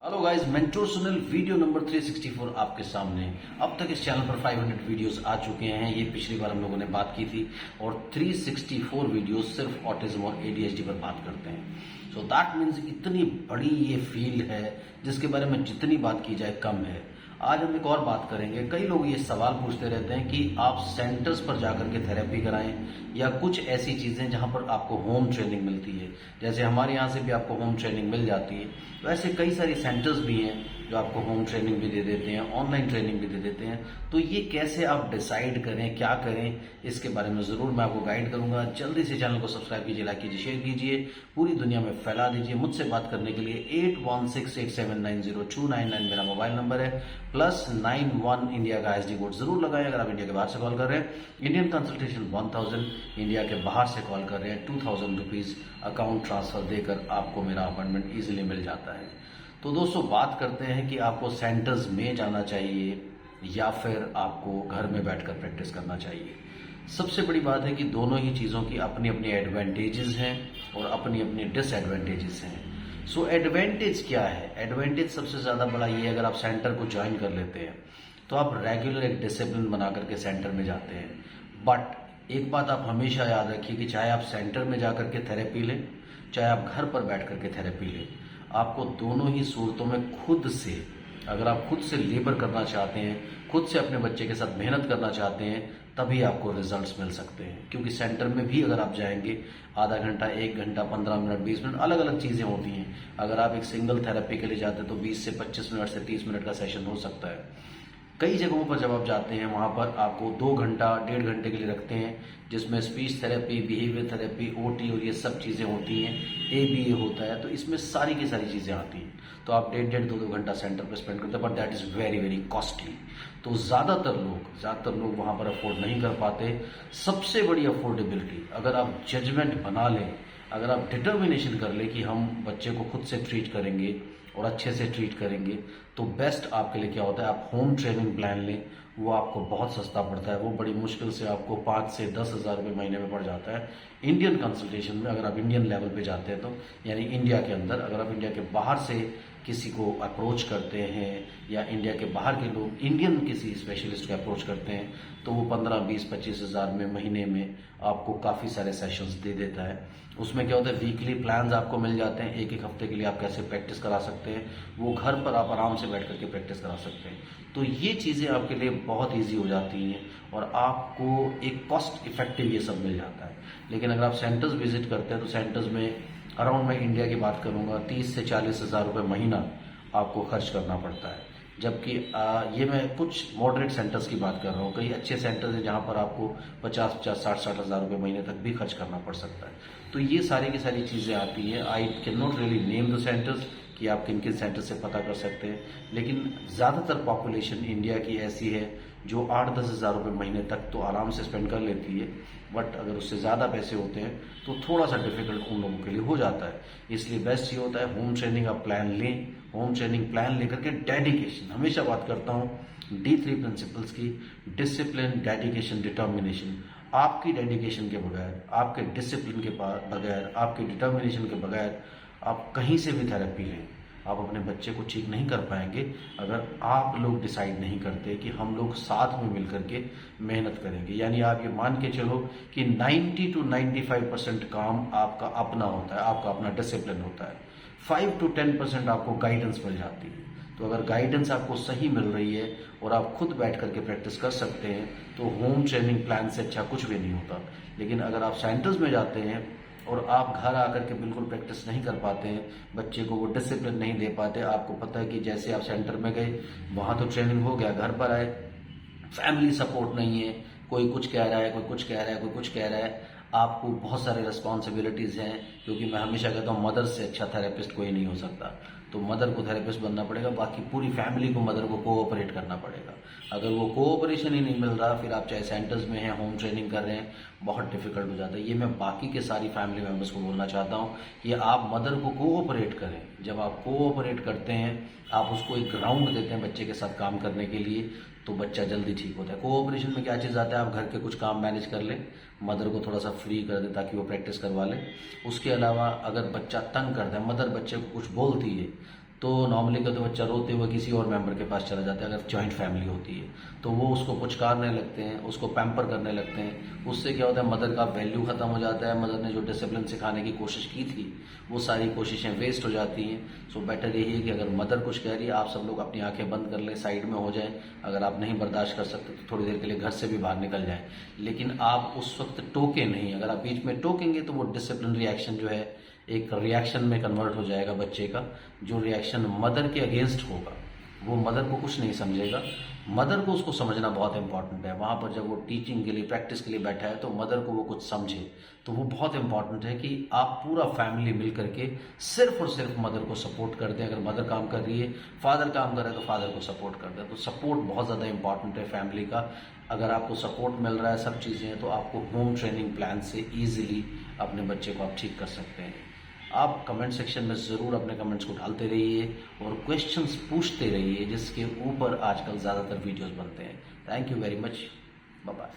Hello guys, mentor Sunil video number 364 आपके सामने। अब तक इस चैनल पर 500 वीडियोस आ चुके हैं। ये पिछली बार हम लोगों ने बात की थी और 364 वीडियोस सिर्फ ऑटिज्म और एडीएचडी पर बात करते हैं। सो दैट मीन्स इतनी बड़ी ये फील्ड है जिसके बारे में जितनी बात की जाए कम है। आज हम एक और बात करेंगे। कई लोग ये सवाल पूछते रहते हैं कि आप सेंटर्स पर जाकर के थेरेपी कराएं या कुछ ऐसी चीजें जहां पर आपको होम ट्रेनिंग मिलती है। जैसे हमारे यहाँ से भी आपको होम ट्रेनिंग मिल जाती है, तो ऐसे कई सारे सेंटर्स भी हैं जो आपको होम ट्रेनिंग भी दे देते हैं, ऑनलाइन ट्रेनिंग भी दे देते हैं। तो ये कैसे आप डिसाइड करें, क्या करें, इसके बारे में जरूर मैं आपको गाइड करूंगा। जल्दी से चैनल को सब्सक्राइब कीजिए, लाइक कीजिए, शेयर कीजिए, पूरी दुनिया में फैला दीजिए। मुझसे बात करने के लिए 8168790299 मेरा मोबाइल नंबर है, +91 इंडिया का एसडी कोड जरूर लगाएं अगर आप इंडिया के बाहर से कॉल कर रहे हैं। इंडियन कंसल्टेशन 1000, इंडिया के बाहर से कॉल कर रहे हैं 2000 रुपीज अकाउंट ट्रांसफर देकर आपको मेरा अपॉइंटमेंट इजीली मिल जाता है। तो दोस्तों, बात करते हैं कि आपको सेंटर्स में जाना चाहिए या फिर आपको घर में बैठकर प्रैक्टिस करना चाहिए। सबसे बड़ी बात है कि दोनों ही चीजों की अपनी अपनी एडवांटेजेस हैं और अपनी अपनी डिसएडवांटेजेस हैं। सो एडवांटेज क्या है? एडवांटेज सबसे ज्यादा बड़ा ये है, अगर आप सेंटर को ज्वाइन कर लेते हैं तो आप रेगुलर एक डिसिप्लिन बना करके सेंटर में जाते हैं। बट एक बात आप हमेशा याद रखिए कि चाहे आप सेंटर में जाकर के थेरेपी लें, चाहे आप घर पर बैठ करके थेरेपी लें, आपको दोनों ही सूरतों में खुद से, अगर आप खुद से लेबर करना चाहते हैं, खुद से अपने बच्चे के साथ मेहनत करना चाहते हैं, तभी आपको रिजल्ट्स मिल सकते हैं। क्योंकि सेंटर में भी अगर आप जाएंगे, आधा घंटा, 1 घंटा, 15 मिनट, 20 मिनट, अलग अलग चीजें होती हैं। अगर आप एक सिंगल थेरेपी के लिए जाते हैं तो 20 से 25 मिनट से 30 मिनट का सेशन हो सकता है। कई जगहों पर जब आप जाते हैं वहां पर आपको 2 घंटा, 1.5 घंटे के लिए रखते हैं, जिसमें speech therapy, behaviour therapy, OT और ये सब चीजें होती हैं, एबीए होता है। तो इसमें सारी की सारी चीजें आती हैं। तो आप 1.5, 2 घंटा सेंटर पर स्पेंड करते हैं, but that is very very costly. तो ज्यादातर लोग वहां पर अफोर्ड नहीं कर पाते। सबसे बड़ी अफोर्डेबिलिटी, अगर आप जजमेंट बना लें, अगर आप डिटर्मिनेशन कर ले कि हम बच्चे को खुद से ट्रीट करेंगे और अच्छे से ट्रीट करेंगे, तो बेस्ट आपके लिए क्या होता है, आप होम ट्रेनिंग प्लान लें। वो आपको बहुत सस्ता पड़ता है। वो बड़ी मुश्किल से आपको 5 से 10 हजार रुपये महीने में पड़ जाता है इंडियन कंसल्टेशन में, अगर आप इंडियन लेवल पे जाते हैं तो, यानी इंडिया के अंदर। अगर आप इंडिया के बाहर से किसी को अप्रोच करते हैं या इंडिया के बाहर के लोग इंडियन किसी स्पेशलिस्ट को अप्रोच करते हैं, तो वो 15, 20, 25 हजार में महीने में आपको काफी सारे सेशंस दे देता है। उसमें क्या होता है, वीकली प्लान्स आपको मिल जाते हैं। एक हफ्ते के लिए आप कैसे प्रैक्टिस करा सकते हैं, वो घर पर आप आराम से बैठ करके प्रैक्टिस करा सकते हैं। तो ये चीजें आपके लिए बहुत ईजी हो जाती हैं और आपको एक कॉस्ट इफेक्टिव ये सब मिल जाता है। लेकिन अगर आप सेंटर्स विजिट करते हैं तो सेंटर्स में अराउंड, मैं इंडिया की बात करूंगा, 30 से 40 हजार रुपये महीना आपको खर्च करना पड़ता है। जबकि ये मैं कुछ मॉडरेट सेंटर्स की बात कर रहा हूँ। कई अच्छे सेंटर्स हैं जहां पर आपको 50, 60 हजार रुपये महीने तक भी खर्च करना पड़ सकता है। तो ये सारी की सारी चीजें आती हैं। I can not really name the centres कि आप किन किन सेंटर से पता कर सकते हैं, लेकिन ज्यादातर पॉपुलेशन इंडिया की ऐसी है जो 8-10 हजार रुपये महीने तक तो आराम से स्पेंड कर लेती है। बट अगर उससे ज्यादा पैसे होते हैं तो थोड़ा सा डिफिकल्ट उन लोगों के लिए हो जाता है। इसलिए बेस्ट ये होता है, होम ट्रेनिंग आप प्लान लें। होम ट्रेनिंग प्लान लेकर के डेडिकेशन, हमेशा बात करता हूं D3 प्रिंसिपल्स की, डिसिप्लिन, डेडिकेशन, डिटर्मिनेशन। आपकी डेडिकेशन के बगैर, आपके डिसिप्लिन के बगैर, आपके डिटर्मिनेशन के बगैर आप कहीं से भी थेरेपी लें, आप अपने बच्चे को ठीक नहीं कर पाएंगे अगर आप लोग डिसाइड नहीं करते कि हम लोग साथ में मिलकर के मेहनत करेंगे। यानी आप ये मान के चलो कि 90 to 95% काम आपका अपना होता है, आपका अपना डिसिप्लिन होता है। 5 to 10% आपको गाइडेंस मिल जाती है। तो अगर गाइडेंस आपको सही मिल रही है और आप खुद बैठ करके प्रैक्टिस कर सकते हैं, तो होम ट्रेनिंग प्लान से अच्छा कुछ भी नहीं होता। लेकिन अगर आप सेंटर्स में जाते हैं और आप घर आकर के बिल्कुल प्रैक्टिस नहीं कर पाते हैं, बच्चे को वो डिसिप्लिन नहीं दे पाते, आपको पता है कि जैसे आप सेंटर में गए, वहां तो ट्रेनिंग हो गया, घर पर आए, फैमिली सपोर्ट नहीं है, कोई कुछ कह रहा है, कोई कुछ कह रहा है, कोई कुछ कह रहा है, आपको बहुत सारे रिस्पॉन्सिबिलिटीज हैं। क्योंकि मैं हमेशा कहता हूँ, मदर से अच्छा थेरेपिस्ट कोई नहीं हो सकता। तो मदर को थेरेपिस्ट बनना पड़ेगा, बाकी पूरी फैमिली को मदर को कोऑपरेट करना पड़ेगा। अगर वो कोऑपरेशन ही नहीं मिल रहा, फिर आप चाहे सेंटर्स में हैं, होम ट्रेनिंग कर रहे हैं, बहुत डिफिकल्ट हो जाता है। ये मैं बाकी के सारी फैमिली मेंबर्स को बोलना चाहता हूँ कि आप मदर को कोऑपरेट करें। जब आप कोऑपरेट करते हैं, आप उसको एक ग्राउंड देते हैं बच्चे के साथ काम करने के लिए, तो बच्चा जल्दी ठीक होता है। कोऑपरेशन में क्या चीज आता है, आप घर के कुछ काम मैनेज कर लें, मदर को थोड़ा सा फ्री कर दे ताकि वो प्रैक्टिस करवा ले। उसके अलावा अगर बच्चा तंग करता है, मदर बच्चे को कुछ बोलती है, तो नॉर्मली क्या होता है, बच्चा रोते हुए किसी और मेंबर के पास चला जाता है अगर जॉइंट फैमिली होती है, तो वो उसको पुचकारने लगते हैं, उसको पैम्पर करने लगते हैं। उससे क्या होता है, मदर का वैल्यू खत्म हो जाता है, मदर ने जो डिसिप्लिन सिखाने की कोशिश की थी वो सारी कोशिशें वेस्ट हो जाती हैं। सो बेटर यही है कि अगर मदर कुछ कह रही है, आप सब लोग अपनी आंखें बंद कर लें, साइड में हो जाएं। अगर आप नहीं बर्दाश्त कर सकते तो थोड़ी देर के लिए घर से भी बाहर निकल जाएं, लेकिन आप उस वक्त टोके नहीं। अगर आप बीच में टोकेंगे तो वो डिसिप्लिन रिएक्शन जो है एक रिएक्शन में कन्वर्ट हो जाएगा बच्चे का, जो रिएक्शन मदर के अगेंस्ट होगा। वो मदर को कुछ नहीं समझेगा, मदर को उसको समझना बहुत इंपॉर्टेंट है। वहाँ पर जब वो टीचिंग के लिए, प्रैक्टिस के लिए बैठा है तो मदर को वो कुछ समझे, तो वो बहुत इंपॉर्टेंट है कि आप पूरा फैमिली मिल करके सिर्फ और सिर्फ मदर को सपोर्ट कर दें। अगर मदर काम कर रही है, फादर काम कर रहा है तो फादर को सपोर्ट कर दें। तो सपोर्ट बहुत ज़्यादा इंपॉर्टेंट है फैमिली का। अगर आपको सपोर्ट मिल रहा है, सब चीज़ें हैं, तो आपको होम ट्रेनिंग प्लान से ईजिली अपने बच्चे को आप ठीक कर सकते हैं। आप कमेंट सेक्शन में ज़रूर अपने कमेंट्स को डालते रहिए और क्वेश्चंस पूछते रहिए, जिसके ऊपर आजकल ज़्यादातर वीडियोस बनते हैं। Thank you very much, bye bye.